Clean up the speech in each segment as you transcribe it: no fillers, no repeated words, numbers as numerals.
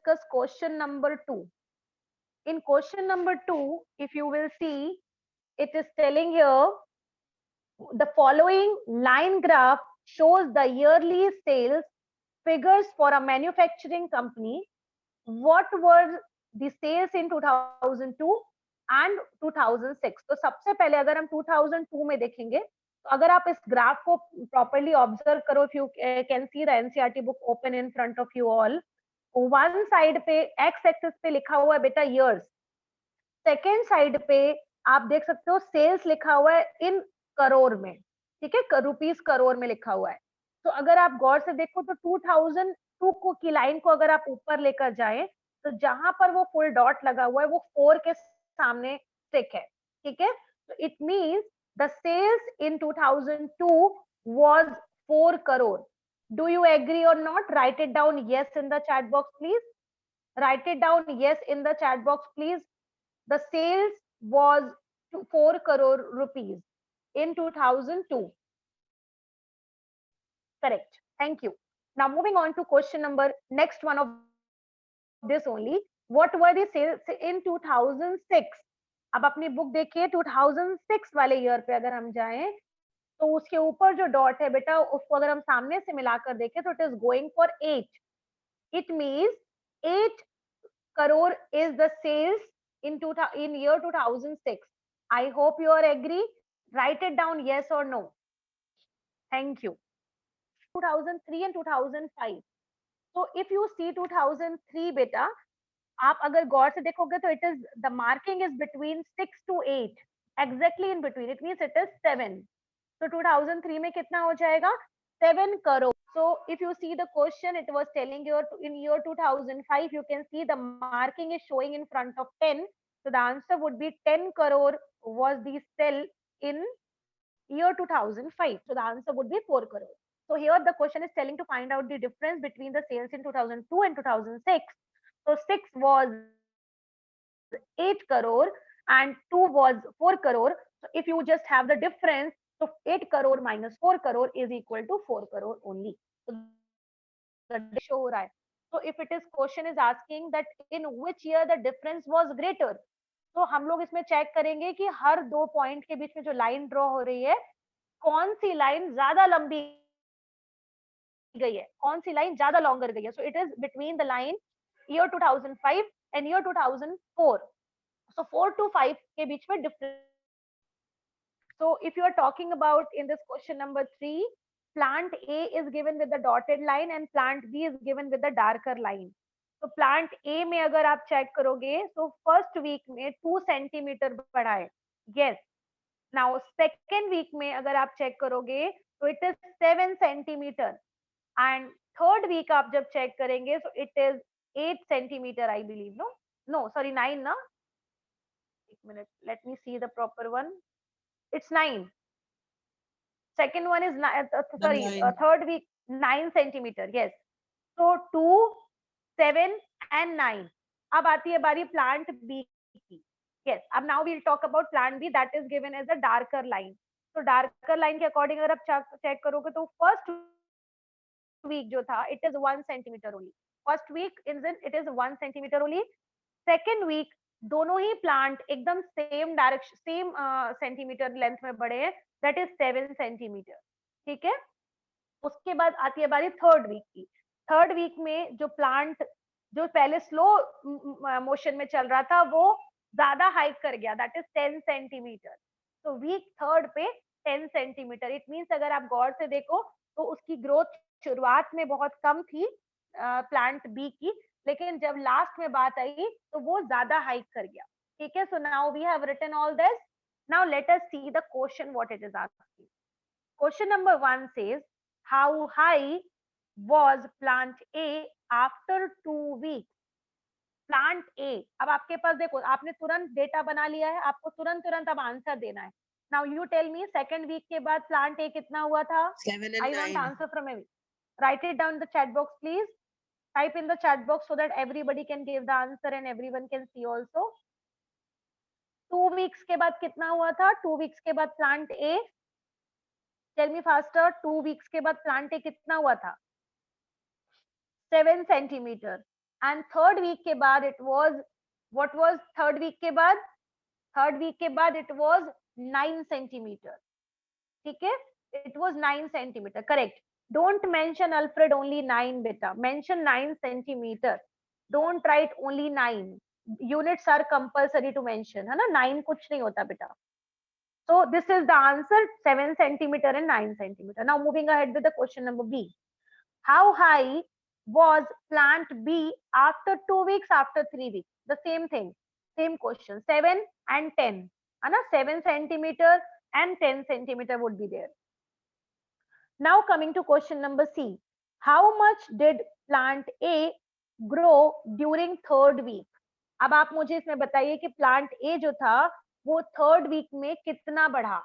discuss question number 2. In question number 2, if you will see, it is telling here the following line graph shows the yearly sales figures for a manufacturing company. What were the sales in 2002 and 2006? तो सबसे पहले अगर हम 2002 में देखेंगे, तो अगर आप इस ग्राफ को प्रॉपर्ली ऑब्जर्व करो, if you can see the NCERT book open in front of you all, one side पे एक्स एक्सिस पे लिखा हुआ है बेटा years, सेकेंड साइड पे आप देख सकते हो सेल्स लिखा हुआ है इन करोड़ में, ठीक है, रुपीस करोड़ में लिखा हुआ है. तो अगर आप गौर से देखो तो 2002 को की लाइन को अगर आप ऊपर लेकर जाएं, तो जहां पर वो फुल डॉट लगा हुआ है वो 4 के सामने टिक है, ठीक है. तो it means the sales in 2002 was 4 crore. Do you agree or not? Write it down yes in the chat box, please. Write it down yes in the chat box, please. The sales was 4 crore rupees in 2002. Correct. Thank you. Now moving on to question number, next one of this only. What were the sales in 2006? अब अपनी book देखिए 2006 वाले year पे अगर हम जाएं, तो उसके ऊपर जो डॉट है बेटा, उसको अगर हम सामने से मिलाकर देखें तो it is going for 8. It means 8 crore is the sales in year 2006. I hope you are agree. Write it down yes or no. Thank you. 2003 and 2005. So if you see 2003 beta, आप अगर गौर से देखोगे तो it is the marking is between 6 to 8, exactly in between. It means it is 7. So 2003 में कितना हो जाएगा? 7 crore. So if you see the question, it was telling you in year 2005, you can see the marking is showing in front of 10. So the answer would be 10 crore was the sell in year 2005. So the answer would be 4 crore. So here the question is telling to find out the difference between the sales in 2002 and 2006. So 6 was 8 crore and 2 was 4 crore. So if you just have the difference, so 8 crore minus 4 crore is equal to 4 crore only. So the show हो रहा है. So if it is question is asking that in which year the difference was greater, तो हम लोग इसमें check करेंगे कि हर दो पॉइंट के बीच में जो लाइन ड्रॉ हो रही है, कौन सी लाइन ज्यादा लंबी गई है, कौन सी लाइन ज्यादा लॉन्गर गई है. So it is between the line year 2005 and year 2004. So 4 to 5 के बीच में difference. So if you are talking about in this question number 3, plant A is given with the dotted line and plant B is given with the darker line. तो plant A में अगर आप check करोगे तो first week में 2 centimetre बढ़ा है. Yes. Now second week में अगर आप चेक करोगे तो it is 7 centimetre and third week आप जब चेक करेंगे तो it is 8 centimetre I believe. No sorry 9 ना, एक minute, let me see the proper one. It's 9. Second one is third week 9 centimeter. Yes. So 2, 7 and 9. अब आती है बारी plant B की. Yes. अब now we'll talk about plant B that is given as a darker line. So darker line के according अगर आप check करोगे तो first week जो था it is 1 centimeter only. First week it is 1 centimeter only. Second week दोनों ही plant एकदम same direction same centimetre length में बढ़े हैं, दैट इज 7 सेंटीमीटर. ठीक है. उसके बाद आती है बारी थर्ड वीक की. थर्ड वीक में जो प्लांट जो पहले स्लो मोशन में चल रहा था वो ज्यादा हाइक कर गया, दैट इज 10 सेंटीमीटर. तो वीक थर्ड पे 10 सेंटीमीटर. इट मींस अगर आप गौर से देखो तो उसकी ग्रोथ शुरुआत में बहुत कम थी प्लांट बी की, लेकिन जब लास्ट में बात आई तो वो ज्यादा हाइक कर गया. ठीक है. So now we have written all this. Now let us see the question what it is asking. Question number 1 says how high was plant A after 2 weeks. Plant A, अब आपके पास देखो आपने तुरंत डेटा बना लिया है, आपको तुरंत अब आंसर देना है. Now you tell me second week के बाद प्लांट ए कितना हुआ था? 7 and I want 9. Answer from every. Write it down in the chat box please. Type in the chat box so that everybody can give the answer and everyone can see also. 2 weeks के बाद कितना हुआ था? 2 weeks के बाद plant A. Tell me faster. 2 weeks के बाद plant A कितना हुआ था? 7 centimeter. एंड थर्ड वीक के बाद it was, what was third week के बाद? थर्ड वीक के बाद इट वाज 9 सेंटीमीटर, ठीक है, it was 9 centimetre, correct. Don't mention Alfred only 9 बेटा, mention 9 centimetre, don't write only 9. Units are compulsory to mention, है ना, 9 कुछ नहीं होता बेटा. So this is the answer, 7 centimeter and 9 centimeter. Now moving ahead with the question number B. How high was plant B after 2 weeks, after 3 weeks? The same thing, same question, 7 and 10. Anna, 7 centimeter and 10 centimeter would be there. Now coming to question number C. How much did plant A grow during third week? अब आप मुझे इसमें बताइए कि plant A जो था वो third week में कितना बढ़ा.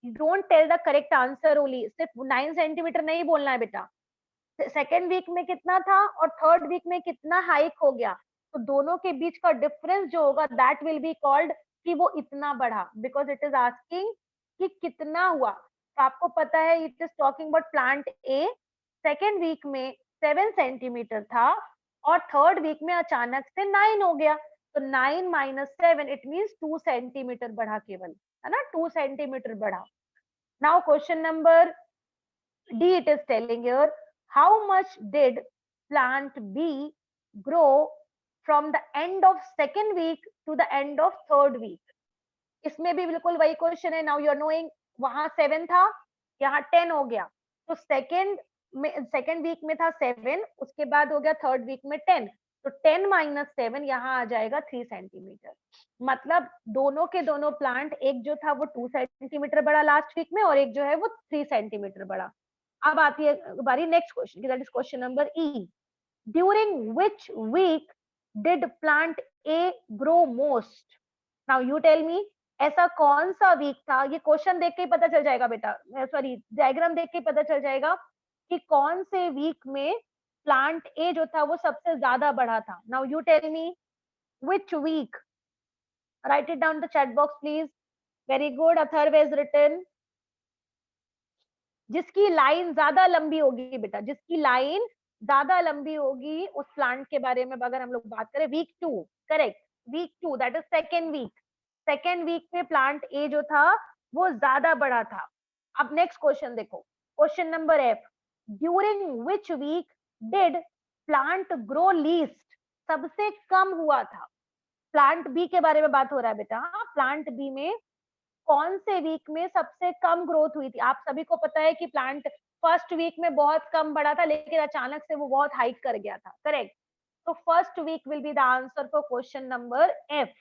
Don't tell the correct answer only, सिर्फ 9 सेंटीमीटर नहीं बोलना है बेटा. सेकेंड वीक में कितना था और थर्ड वीक में कितना हाइक हो गया, तो दोनों के बीच का डिफरेंस जो होगा दैट विल बी कॉल्ड कि वो इतना बढ़ा, बिकॉज इट इज आस्किंग कि कितना हुआ. तो आपको पता है it is talking about plant A. Second week में 7 सेंटीमीटर था और थर्ड वीक में अचानक से 9 हो गया, तो 9 माइनस 7 इट मीन्स 2 सेंटीमीटर बढ़ा केवल, है ना, 2 सेंटीमीटर बढ़ा. Now question number D, it is telling here, how much did plant B grow from the end of second week to the end of third week? इसमें भी बिल्कुल वही question है. नाउ यू आर नोइंग, वहां 7 था, यहाँ 10 हो गया, तो सेकेंड वीक में था 7, उसके बाद हो गया थर्ड वीक में 10, तो 10 माइनस 7 यहाँ आ जाएगा 3 सेंटीमीटर. मतलब दोनों के दोनों प्लांट, एक जो था वो 2 सेंटीमीटर बड़ा लास्ट वीक में और एक जो है वो 3 सेंटीमीटर बड़ा. अब आती है बारी नेक्स्ट क्वेश्चन की, that is question number E. During which week did plant A grow most? Now you tell me, ऐसा कौन सा वीक था, ये क्वेश्चन देख के ही पता चल जाएगा बेटा, सॉरी डायग्राम देख के ही पता चल जाएगा कि कौन से वीक में प्लांट ए जो था वो सबसे ज्यादा बढ़ा था. Now you tell me which week, write it down in the chat box please. Very good, Atharva has written. जिसकी लाइन ज्यादा लंबी होगी बेटा, जिसकी लाइन ज्यादा लंबी होगी उस प्लांट के बारे में अगर हम लोग बात करें, week 2, correct, week 2 that is second week. Second week में प्लांट ए जो था वो ज्यादा बड़ा था. अब नेक्स्ट क्वेश्चन देखो, question number F. During which week did plant grow least? सबसे कम हुआ था. प्लांट बी के बारे में बात हो रहा है बेटा. प्लांट बी में कौन से वीक में सबसे कम ग्रोथ हुई थी? आप सभी को पता है कि प्लांट फर्स्ट वीक में बहुत कम बढ़ा था, लेकिन अचानक से वो बहुत हाइक कर गया था, करेक्ट. तो first week will be the answer for question number F.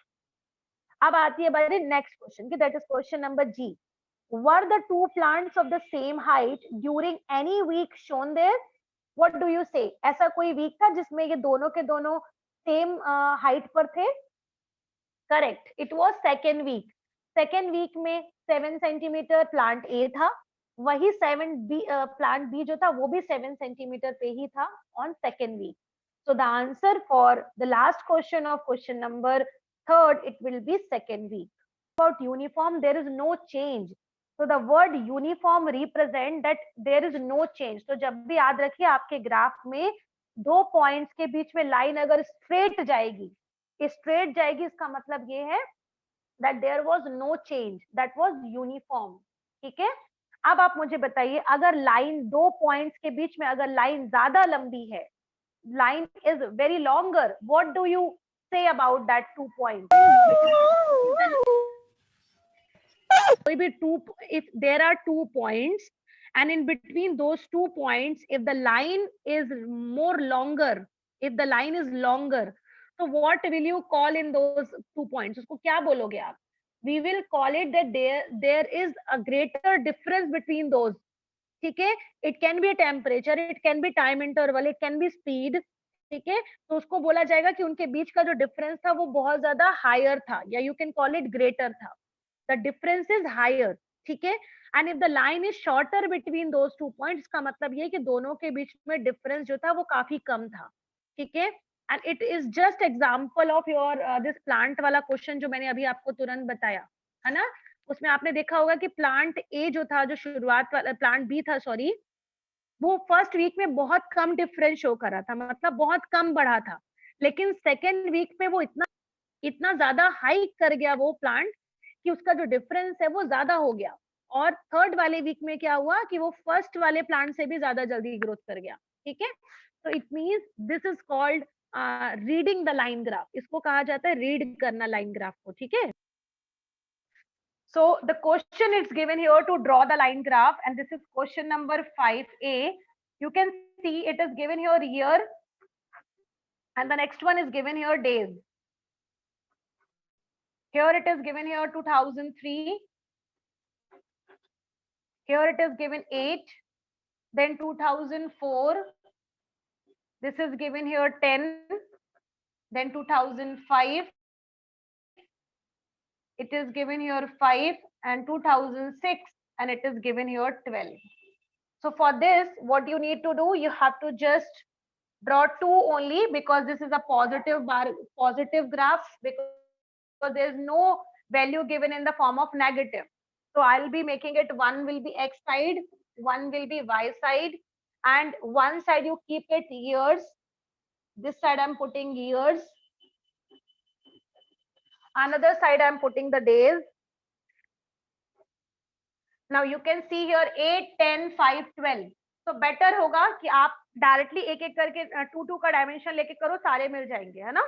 अब आती है बारी नेक्स्ट क्वेश्चन की, that is question number G. Were the two plants of the same height during any week shown there? What do you say? ऐसा कोई week था जिसमें ये दोनों के दोनों सेम हाइट पर थे? Correct, it was second week. Second week में 7 सेंटीमीटर प्लांट ए था, वही 7 बी प्लांट बी जो था वो भी 7 सेंटीमीटर पे ही था on second week. So the answer for the last question of question number third, it will be second week. About uniform, there is no change. So the word uniform represent that there is no change. तो जब भी याद रखिए आपके graph में दो points के बीच में लाइन अगर स्ट्रेट जाएगी, स्ट्रेट जाएगी, इसका मतलब ये है that there was no change, that was uniform. ठीक है. अब आप मुझे बताइए, अगर लाइन दो पॉइंट्स के बीच में अगर लाइन ज्यादा लंबी है, line is very longer, what do you say about that 2 points? Maybe if there are 2 points and in between those 2 points if the line is more longer, if the line is longer, so what will you call in those 2 points? उसको क्या बोलोगे आप? We will call it that there is a greater difference between those. ठीक है. It can be a temperature, it can be time interval, it can be speed. ठीक है. तो उसको बोला जाएगा कि उनके बीच का जो डिफरेंस था वो बहुत ज्यादा हायर था, या you can call it greater था. The difference is higher. ठीक है. And if the line is shorter between those 2 points, का मतलब ये कि दोनों के बीच में डिफरेंस जो था वो काफी कम था. ठीक है. And it is just example of your this plant वाला क्वेश्चन जो मैंने अभी आपको तुरंत बताया, है ना. उसमें आपने देखा होगा कि प्लांट ए जो था, जो शुरुआत वाला प्लांट बी था, सॉरी, वो फर्स्ट वीक में बहुत कम डिफरेंस शो कर रहा था, मतलब बहुत कम बढ़ा था. लेकिन सेकेंड वीक में वो इतना इतना ज्यादा हाइक कर गया वो प्लांट कि उसका जो डिफरेंस है वो ज्यादा हो गया, और थर्ड वाले वीक में क्या हुआ कि वो फर्स्ट वाले प्लांट से भी ज्यादा जल्दी ग्रोथ कर गया। ठीक है, तो it means this is called reading the line graph, इसको कहा जाता है रीड करना लाइन ग्राफ को। ठीक है, so the question is given here to draw the line graph, and this is question number 5a. You can see it is given here year, and the next one is given here days. Here it is given here 2003. Here it is given 8, then 2004. This is given here 10, then 2005. It is given here 5 and 2006, and it is given here 12. So for this, what you need to do, you have to just draw 2 only, because this is a positive bar, positive graph, because there is no value given in the form of negative. So I'll be making it, one will be x side, one will be y side, and one side you keep it years. This side I'm putting years. Another side I'm putting the days. Now you can see here 8, 10, 5, 12. तो better होगा कि आप directly एक एक करके 2 का dimension लेके करो, सारे मिल जाएंगे, है ना।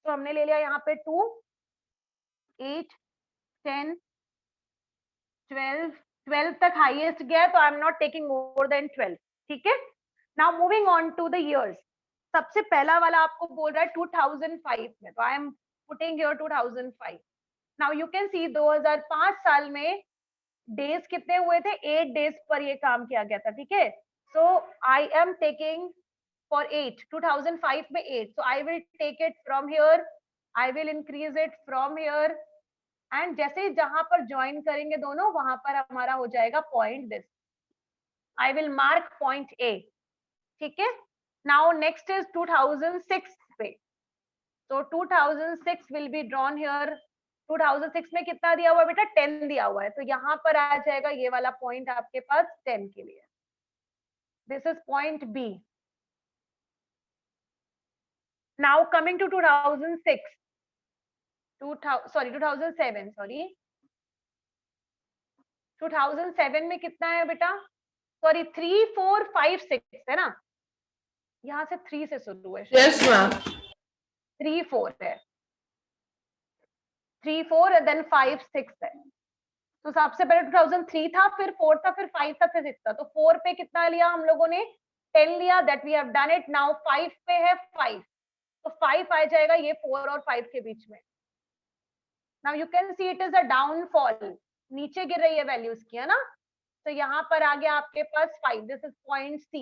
तो हमने ले लिया यहाँ पे 2, 8, 10, 12, 12 तक हाईएस्ट गया, तो I am not taking more than 12। ठीक है, now moving on to the years. सबसे पहला वाला आपको बोल रहा है 2005 में, तो I am putting here 2005। Now you can see 2005 साल में डेज कितने हुए थे, 8 डेज पर ये काम किया गया था। ठीक है, सो आई एम टेकिंग फॉर 8, 2005 में 8, so I will take it from here, I will increase it from here, and जैसे ही जहां पर ज्वाइन करेंगे दोनों, वहां पर हमारा हो जाएगा point this. I will mark point A। ठीक है, now next is 2006 पे, so 2006 will be drawn here। 2006 में कितना दिया हुआ है बेटा, 10 दिया हुआ है, तो यहाँ पर आ जाएगा ये वाला पॉइंट आपके पास 10 के लिए। This is point B। Now coming to 2006, 2007, sorry 2007 में कितना है बेटा, सॉरी 3, 4, 5, 6 है ना, यहाँ से 3 से शुरू है। Yes ma'am. 3, 4 है, 3, 4 देन 5, 6 है। तो सबसे पहले 2003 था, फिर 4 था, फिर 5 था, फिर 6 था। तो 4 पे कितना लिया हम लोगों ने, 10 लिया, that we have done it. Now 5 पे है 5, तो 5 आ जाएगा ये 4 और 5 के बीच में। Now you can see it is a downfall, नीचे गिर रही है वैल्यूज की, है ना। तो यहाँ पर आ गया आपके पास 5, this is point C।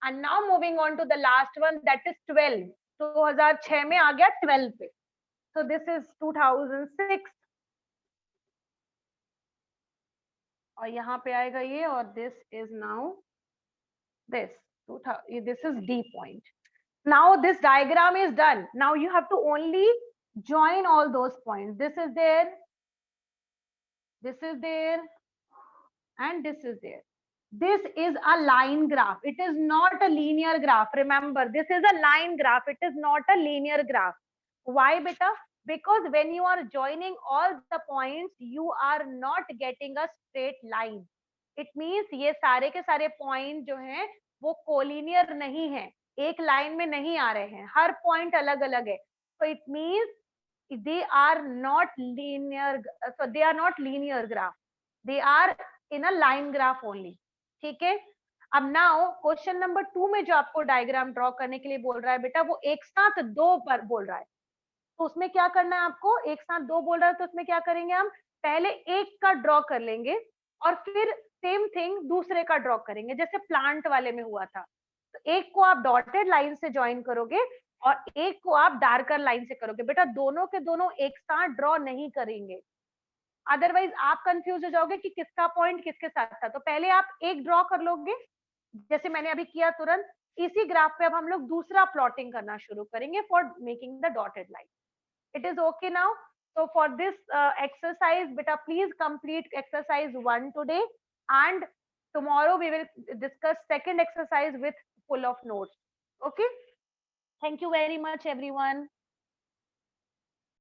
And now moving on to the last one, that is 12। 2006 में आ गया 12 पे, so this is 2006, और यहाँ पे आएगा ये, और this is now this this is D point। Now this diagram is done, now you have to only join all those points, this is there, this is there, and this is there। This is a line graph, it is not a linear graph, remember this is a line graph, it is not a linear graph। Why beta, because when you are joining all the points you are not getting a straight line, it means ये सारे के सारे point जो हैं वो collinear नहीं है, एक लाइन में नहीं आ रहे हैं, हर पॉइंट अलग अलग है। so it means they are not linear, so they are not linear graph, they are in a line graph only। ठीक है, अब नाउ क्वेश्चन नंबर 2 में जो आपको डायग्राम ड्रॉ करने के लिए बोल रहा है बेटा, वो एक साथ दो पर बोल रहा है, तो उसमें क्या करना है आपको, एक साथ दो बोल रहा है तो उसमें क्या करेंगे हम, पहले एक का ड्रॉ कर लेंगे और फिर सेम थिंग दूसरे का ड्रॉ करेंगे, जैसे प्लांट वाले में हुआ था। तो एक को आप डॉटेड लाइन से ज्वाइन करोगे और एक को आप डार्कर लाइन से करोगे। बेटा दोनों के दोनों एक साथ ड्रॉ नहीं करेंगे, अदरवाइज आप कंफ्यूज हो जाओगे कि किसका पॉइंट किसके साथ था। तो पहले आप एक ड्रॉ कर लोगे, जैसे मैंने अभी किया तुरंत। इसी ग्राफ पे अब हम लोग दूसरा प्लॉटिंग करना शुरू करेंगे for making the dotted line. It is okay now, so for this exercise beta please complete exercise 1 today, and tomorrow we will discuss second exercise with full of notes. Okay. Thank you very much, everyone.